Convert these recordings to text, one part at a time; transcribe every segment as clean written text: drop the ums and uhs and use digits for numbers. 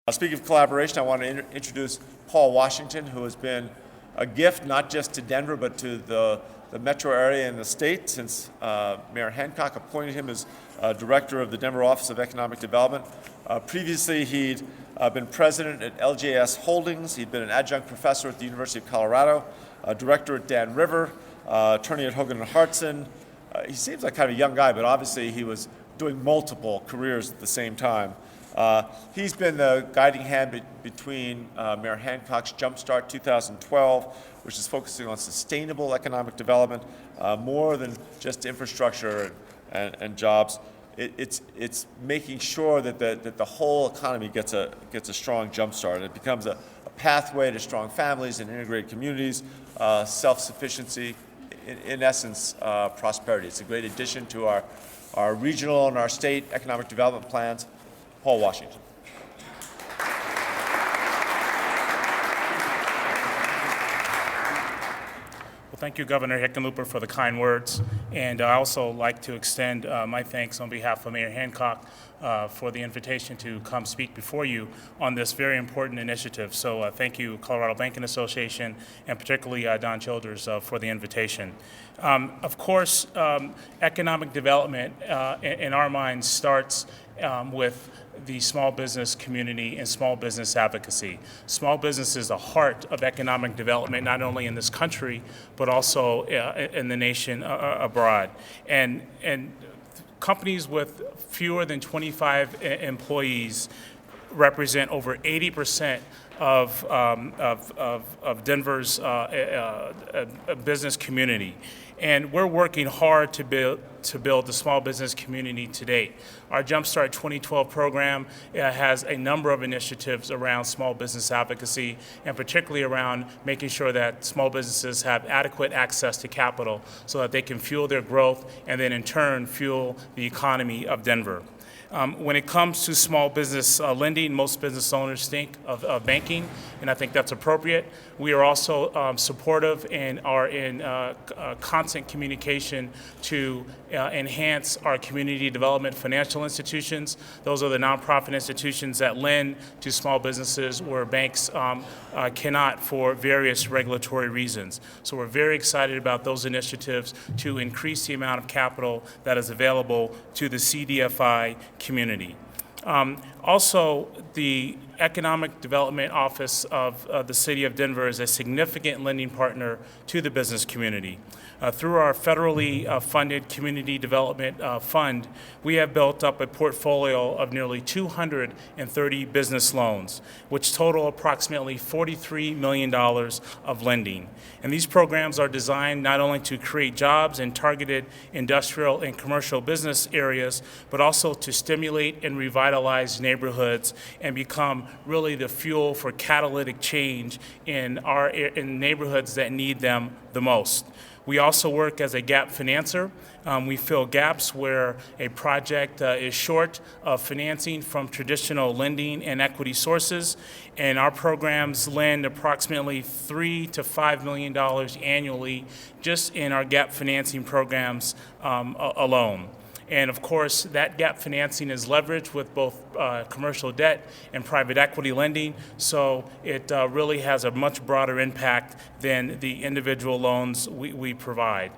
Speaking of collaboration, I want to introduce Paul Washington, who has been a gift not just to Denver, but to the metro area and the state since Mayor Hancock appointed him as director of the Denver Office of Economic Development. Previously, he'd been president at LJS Holdings. He'd been an adjunct professor at the University of Colorado, director at Dan River, attorney at Hogan and Hartson. He seems like kind of a young guy, but obviously he was doing multiple careers at the same time. He's been the guiding hand between Mayor Hancock's Jumpstart 2012, which is focusing on sustainable economic development, more than just infrastructure and jobs. It's making sure that the whole economy gets a strong jumpstart. It becomes a pathway to strong families and integrated communities, self-sufficiency, in essence, prosperity. It's a great addition to our regional and our state economic development plans. Paul Washington. Well, thank you, Governor Hickenlooper, for the kind words. And I also like to extend my thanks on behalf of Mayor Hancock for the invitation to come speak before you on this very important initiative. So thank you, Colorado Banking Association, and particularly Don Childears for the invitation. Of course, economic development in our minds starts with the small business community and small business advocacy. Small business is the heart of economic development, not only in this country, but also in the nation abroad. And companies with fewer than 25 employees represent over 80% of Denver's business community. And we're working hard to build the small business community to date. Our Jumpstart 2012 program has a number of initiatives around small business advocacy, and particularly around making sure that small businesses have adequate access to capital so that they can fuel their growth and then in turn fuel the economy of Denver. When it comes to small business lending, most business owners think of banking, and I think that's appropriate. We are also supportive and are in constant communication to enhance our community development financial institutions. Those are the nonprofit institutions that lend to small businesses where banks cannot for various regulatory reasons. So we're very excited about those initiatives to increase the amount of capital that is available to the CDFI community. Also, the Economic Development Office of the City of Denver is a significant lending partner to the business community. Through our federally funded Community Development Fund, we have built up a portfolio of nearly 230 business loans, which total approximately $43 million of lending. And these programs are designed not only to create jobs in targeted industrial and commercial business areas, but also to stimulate and revitalize neighborhoods and become really the fuel for catalytic change in neighborhoods that need them the most. We also work as a gap financer. We fill gaps where a project is short of financing from traditional lending and equity sources, and our programs lend approximately $3 to $5 million annually just in our gap financing programs alone. And of course, that gap financing is leveraged with both commercial debt and private equity lending, so it really has a much broader impact than the individual loans we provide.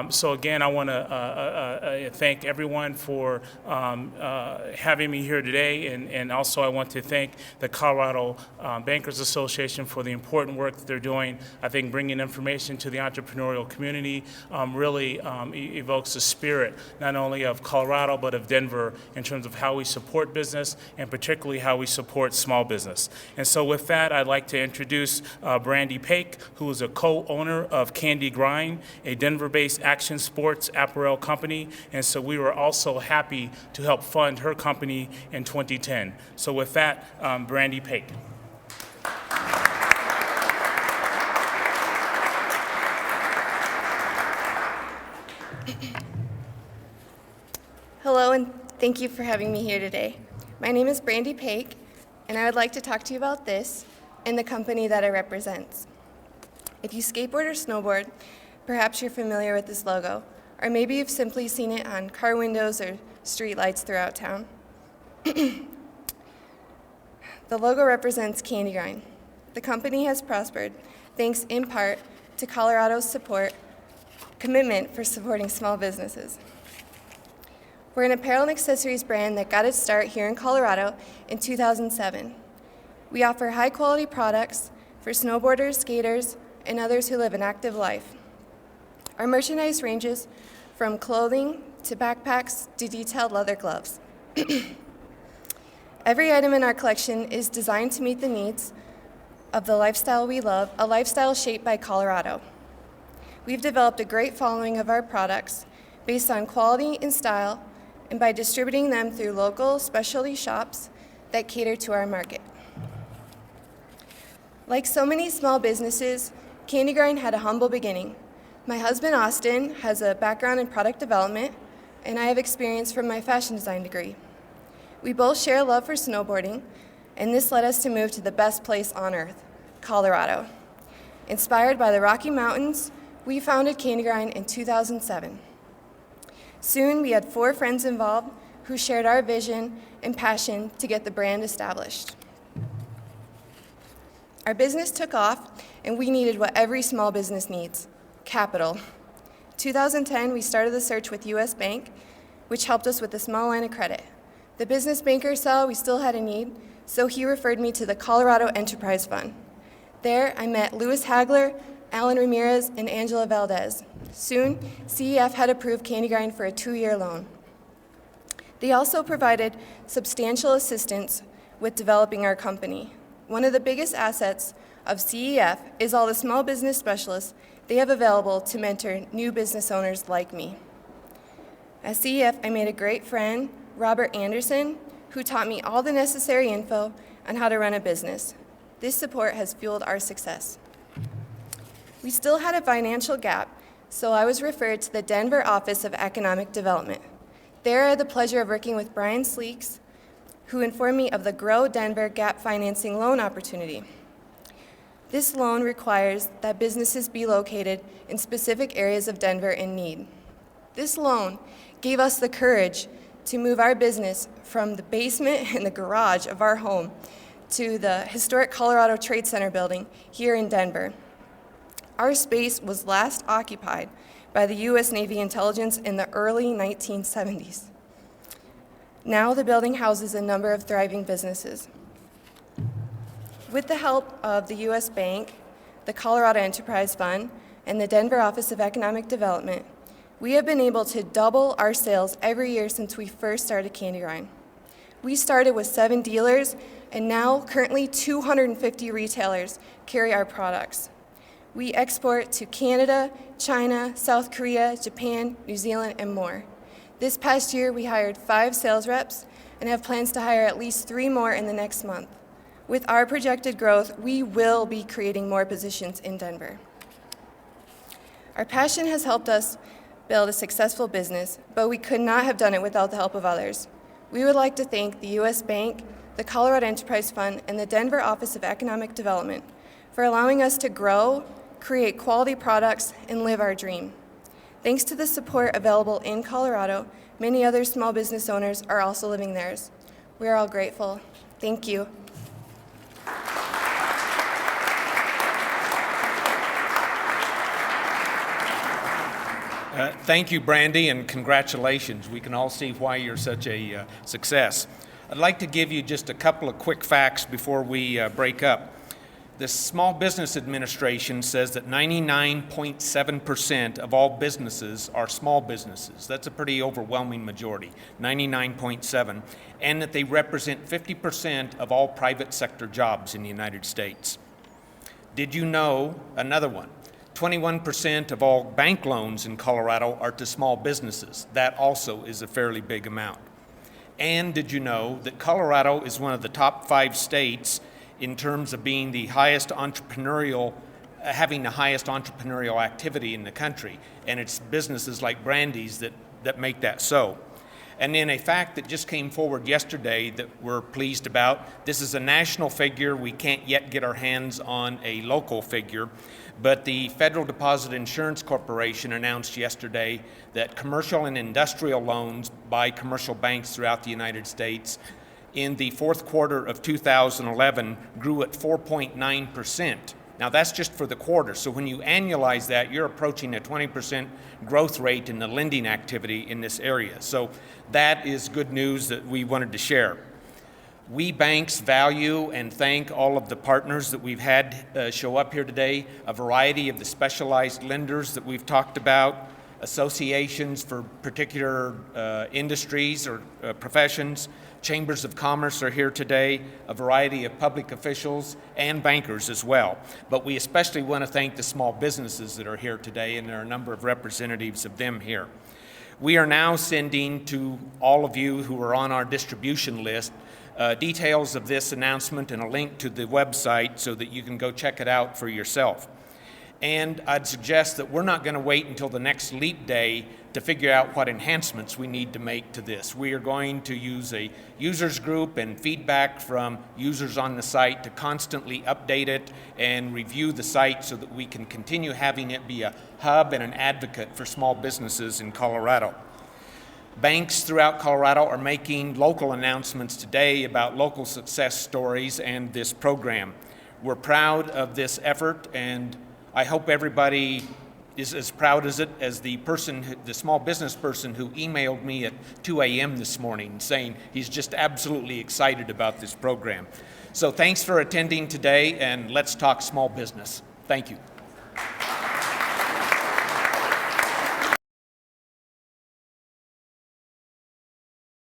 So again, I want to thank everyone for having me here today, and also I want to thank the Colorado Bankers Association for the important work that they're doing. I think bringing information to the entrepreneurial community really evokes the spirit not only of Colorado, but of Denver in terms of how we support business and particularly how we support small business. And so with that, I'd like to introduce Brandi Paik, who is a co-owner of CandyGrind, a Denver-based action sports apparel company. And so we were also happy to help fund her company in 2010. So with that, Brandi Paik. Hello, and thank you for having me here today. My name is Brandi Paik, and I would like to talk to you about this and the company that I represent. If you skateboard or snowboard, perhaps you're familiar with this logo, or maybe you've simply seen it on car windows or street lights throughout town. The The logo represents CandyGrind. The company has prospered thanks in part to Colorado's commitment for supporting small businesses. We're an apparel and accessories brand that got its start here in Colorado in 2007. We offer high-quality products for snowboarders, skaters, and others who live an active life. Our merchandise ranges from clothing to backpacks to detailed leather gloves. Every item in our collection is designed to meet the needs of the lifestyle we love, a lifestyle shaped by Colorado. We've developed a great following of our products based on quality and style, and by distributing them through local specialty shops that cater to our market. Like so many small businesses, CandyGrind had a humble beginning. My husband, Austin, has a background in product development, and I have experience from my fashion design degree. We both share a love for snowboarding, and this led us to move to the best place on earth, Colorado. Inspired by the Rocky Mountains, we founded CandyGrind in 2007. Soon, we had 4 friends involved who shared our vision and passion to get the brand established. Our business took off, and we needed what every small business needs: capital. 2010, we started the search with U.S. Bank, which helped us with a small line of credit. The business banker saw we still had a need, so he referred me to the Colorado Enterprise Fund. There, I met Louis Hagler, Alan Ramirez, and Angela Valdez. Soon, CEF had approved CandyGrind for a 2-year loan. They also provided substantial assistance with developing our company. One of the biggest assets of CEF is all the small business specialists they have available to mentor new business owners like me. At CEF, I made a great friend, Robert Anderson, who taught me all the necessary info on how to run a business. This support has fueled our success. We still had a financial gap, so I was referred to the Denver Office of Economic Development. There I had the pleasure of working with Brian Sleeks, who informed me of the Grow Denver Gap Financing Loan opportunity. This loan requires that businesses be located in specific areas of Denver in need. This loan gave us the courage to move our business from the basement and the garage of our home to the historic Colorado Trade Center building here in Denver. Our space was last occupied by the U.S. Navy intelligence in the early 1970s. Now the building houses a number of thriving businesses. With the help of the U.S. Bank, the Colorado Enterprise Fund, and the Denver Office of Economic Development, we have been able to double our sales every year since we first started CandyGrind. We started with 7 dealers, and now currently 250 retailers carry our products. We export to Canada, China, South Korea, Japan, New Zealand, and more. This past year, we hired 5 sales reps and have plans to hire at least 3 more in the next month. With our projected growth, we will be creating more positions in Denver. Our passion has helped us build a successful business, but we could not have done it without the help of others. We would like to thank the U.S. Bank, the Colorado Enterprise Fund, and the Denver Office of Economic Development for allowing us to grow, create quality products, and live our dream. Thanks to the support available in Colorado, many other small business owners are also living theirs. We are all grateful. Thank you. Thank you, Brandi, and congratulations. We can all see why you're such a success. I'd like to give you just a couple of quick facts before we break up. The Small Business Administration says that 99.7% of all businesses are small businesses. That's a pretty overwhelming majority, 99.7%, and that they represent 50% of all private sector jobs in the United States. Did you know another one? 21% of all bank loans in Colorado are to small businesses. That also is a fairly big amount. And did you know that Colorado is one of the top 5 states in terms of being the highest entrepreneurial, having the highest entrepreneurial activity in the country? And it's businesses like Brandi's that make that so. And then a fact that just came forward yesterday that we're pleased about, this is a national figure. We can't yet get our hands on a local figure, but the Federal Deposit Insurance Corporation announced yesterday that commercial and industrial loans by commercial banks throughout the United States in the fourth quarter of 2011 grew at 4.9%. Now that's just for the quarter, so when you annualize that, you're approaching a 20% growth rate in the lending activity in this area. So that is good news that we wanted to share. We banks value and thank all of the partners that we've had show up here today, a variety of the specialized lenders that we've talked about, associations for particular industries or professions, chambers of commerce are here today, a variety of public officials and bankers as well. But we especially want to thank the small businesses that are here today, and there are a number of representatives of them here. We are now sending to all of you who are on our distribution list details of this announcement and a link to the website so that you can go check it out for yourself. And I'd suggest that we're not going to wait until the next LEAP Day to figure out what enhancements we need to make to this. We are going to use a users group and feedback from users on the site to constantly update it and review the site so that we can continue having it be a hub and an advocate for small businesses in Colorado. Banks throughout Colorado are making local announcements today about local success stories and this program. We're proud of this effort, and I hope everybody is as proud as the small business person who emailed me at 2 a.m. this morning saying he's just absolutely excited about this program. So thanks for attending today, and let's talk small business. Thank you.